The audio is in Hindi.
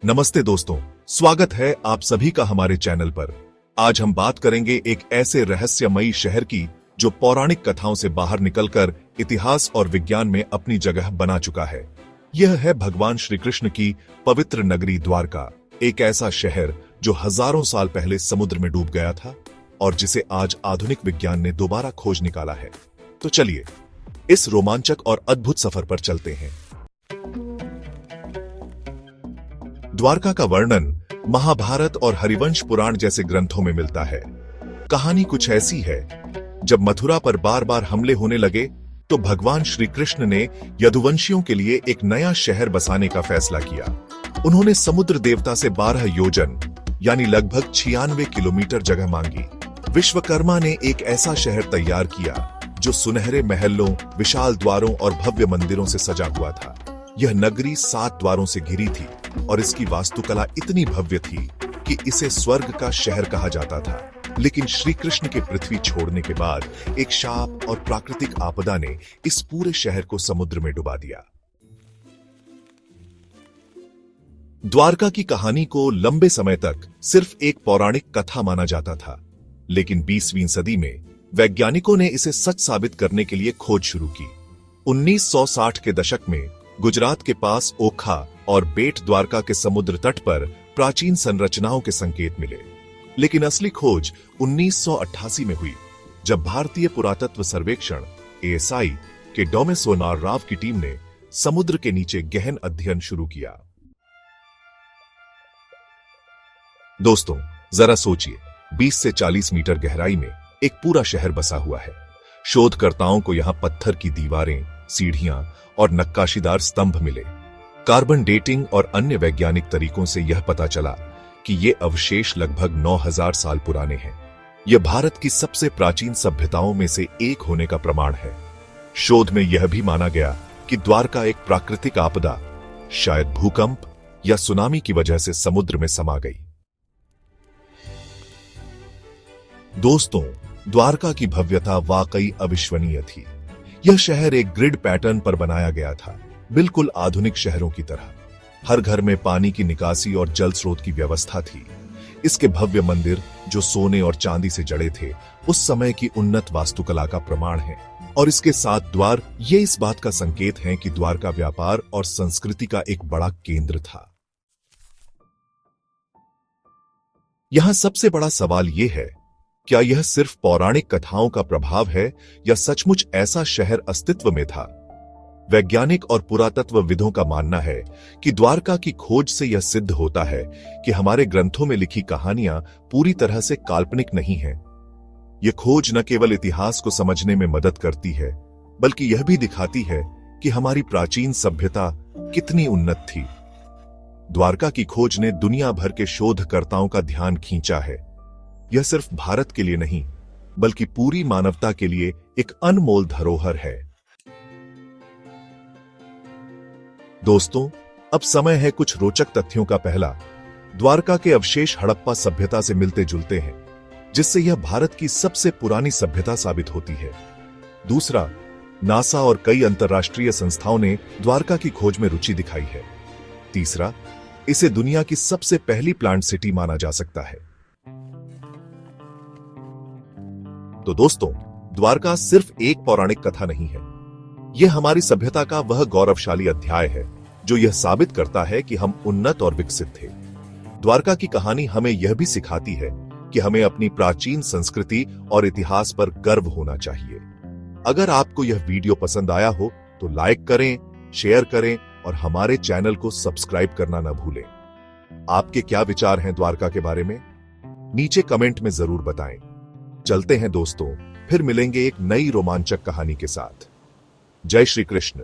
नमस्ते दोस्तों, स्वागत है आप सभी का हमारे चैनल पर। आज हम बात करेंगे एक ऐसे रहस्यमयी शहर की जो पौराणिक कथाओं से बाहर निकलकर इतिहास और विज्ञान में अपनी जगह बना चुका है। यह है भगवान श्री कृष्ण की पवित्र नगरी द्वारका, एक ऐसा शहर जो हजारों साल पहले समुद्र में डूब गया था और जिसे आज आधुनिक विज्ञान ने दोबारा खोज निकाला है। तो चलिए इस रोमांचक और अद्भुत सफर पर चलते हैं। द्वारका का वर्णन महाभारत और हरिवंश पुराण जैसे ग्रंथों में मिलता है। कहानी कुछ ऐसी है, जब मथुरा पर बार बार हमले होने लगे तो भगवान श्री कृष्ण ने यदुवंशियों के लिए एक नया शहर बसाने का फैसला किया। उन्होंने समुद्र देवता से 12 योजन यानी लगभग 96 किलोमीटर जगह मांगी। विश्वकर्मा ने एक ऐसा शहर तैयार किया जो सुनहरे महलों, विशाल द्वारों और भव्य मंदिरों से सजा हुआ था। यह नगरी 7 द्वारों से घिरी थी और इसकी वास्तुकला इतनी भव्य थी कि इसे स्वर्ग का शहर कहा जाता था। लेकिन श्री कृष्ण के पृथ्वी छोड़ने के बाद एक शाप और प्राकृतिक आपदा ने इस पूरे शहर को समुद्र में डुबा दिया। द्वारका की कहानी को लंबे समय तक सिर्फ एक पौराणिक कथा माना जाता था, लेकिन 20वीं सदी में वैज्ञानिकों ने इसे सच साबित करने के लिए खोज शुरू की। 1960 के दशक में गुजरात के पास ओखा और बेट द्वारका के समुद्र तट पर प्राचीन संरचनाओं के संकेत मिले। लेकिन असली खोज 1988 में हुई, जब भारतीय पुरातत्व सर्वेक्षण ASI के डोमे सोनार राव की टीम ने समुद्र के नीचे गहन अध्ययन शुरू किया। दोस्तों, जरा सोचिए, 20 से 40 मीटर गहराई में एक पूरा शहर बसा हुआ है। शोधकर्ताओं को यहां पत्थर की दीवारें, सीढ़ियां और नक्काशीदार स्तंभ मिले। कार्बन डेटिंग और अन्य वैज्ञानिक तरीकों से यह पता चला कि ये अवशेष लगभग 9000 साल पुराने हैं। यह भारत की सबसे प्राचीन सभ्यताओं में से एक होने का प्रमाण है। शोध में यह भी माना गया कि द्वारका एक प्राकृतिक आपदा, शायद भूकंप या सुनामी की वजह से समुद्र में समा गई। दोस्तों, द्वारका की भव्यता वाकई अविश्वनीय थी। यह शहर एक ग्रिड पैटर्न पर बनाया गया था, बिल्कुल आधुनिक शहरों की तरह। हर घर में पानी की निकासी और जल स्रोत की व्यवस्था थी। इसके भव्य मंदिर, जो सोने और चांदी से जड़े थे, उस समय की उन्नत वास्तुकला का प्रमाण है। और इसके 7 द्वार ये इस बात का संकेत हैं कि द्वारका व्यापार और संस्कृति का एक बड़ा केंद्र था। यहां सबसे बड़ा सवाल यह है, क्या यह सिर्फ पौराणिक कथाओं का प्रभाव है या सचमुच ऐसा शहर अस्तित्व में था? वैज्ञानिक और पुरातत्वविदों का मानना है कि द्वारका की खोज से यह सिद्ध होता है कि हमारे ग्रंथों में लिखी कहानियां पूरी तरह से काल्पनिक नहीं हैं। यह खोज न केवल इतिहास को समझने में मदद करती है, बल्कि यह भी दिखाती है कि हमारी प्राचीन सभ्यता कितनी उन्नत थी। द्वारका की खोज ने दुनिया भर के शोधकर्ताओं का ध्यान खींचा है। यह सिर्फ भारत के लिए नहीं, बल्कि पूरी मानवता के लिए एक अनमोल धरोहर है। दोस्तों, अब समय है कुछ रोचक तथ्यों का। पहला, द्वारका के अवशेष हड़प्पा सभ्यता से मिलते जुलते हैं, जिससे यह भारत की सबसे पुरानी सभ्यता साबित होती है। दूसरा, नासा और कई अंतर्राष्ट्रीय संस्थाओं ने द्वारका की खोज में रुचि दिखाई है। तीसरा, इसे दुनिया की सबसे पहली प्लांट सिटी माना जा सकता है। तो दोस्तों, द्वारका सिर्फ एक पौराणिक कथा नहीं है। यह हमारी सभ्यता का वह गौरवशाली अध्याय है जो यह साबित करता है कि हम उन्नत और विकसित थे। द्वारका की कहानी हमें यह भी सिखाती है कि हमें अपनी प्राचीन संस्कृति और इतिहास पर गर्व होना चाहिए। अगर आपको यह वीडियो पसंद आया हो तो लाइक करें, शेयर करें और हमारे चैनल को सब्सक्राइब करना न भूलें। आपके क्या विचार हैं द्वारका के बारे में? नीचे कमेंट में जरूर बताएं। चलते हैं दोस्तों, फिर मिलेंगे एक नई रोमांचक कहानी के साथ। जय श्री कृष्ण।